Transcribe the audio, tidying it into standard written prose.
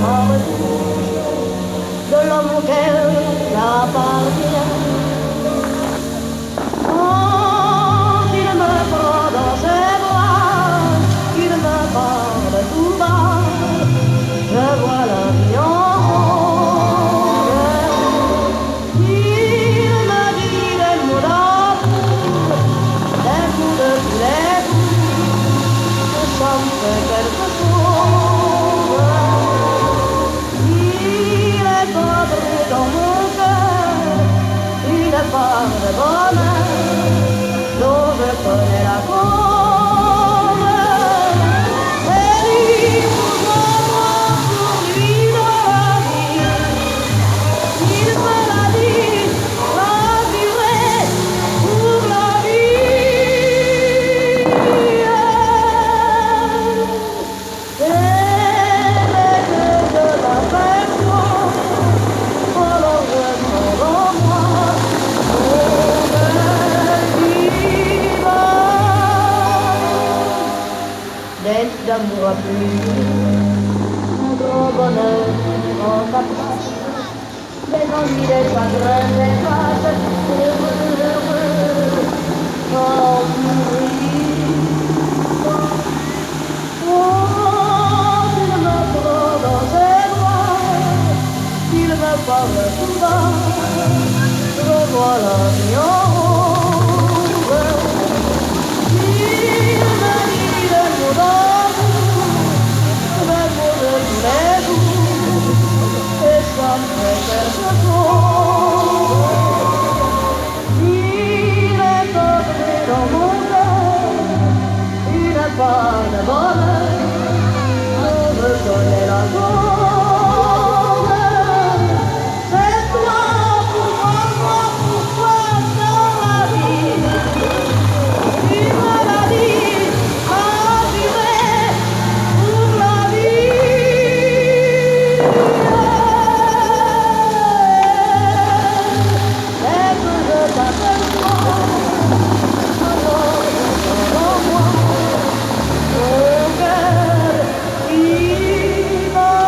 en retour de l'homme auquel j'appartiens. Quand il me prend dans ses bras, il me parle tout bas, je vois la vie en rose. Il me dit des mots d'amour, des mots de tous les jours, que ça me fait quelque chose. Il est entré dans mon cœur une part de bonheur dont je connais la cause. Et lui, pour moi, pour lui de la vie, il me l'a dit, l'a juré pour la vie. Et dès que je l'aperçois, alors je sens en moi mon cœur qui bat. Des nuits d'amour à plus, un grand bonheur en sa place, des ennuis, des chagrins, des faces, heureux, sans mourir. Quand il me prend dans ses bras, il me parle tout bas, je vois la vie en rose. Il me dit des mots d'amour, des mots de tous les jours, et ça me fait quelque chose. Il est entré dans mon cœur une part de bonheur dont je connais la cause. C'est toi pour moi pour toi dans la vie. Il me l'a dit, assuré pour la vie. Dès que je t'aperçois, alors je sens en moi mon cœur qui bat.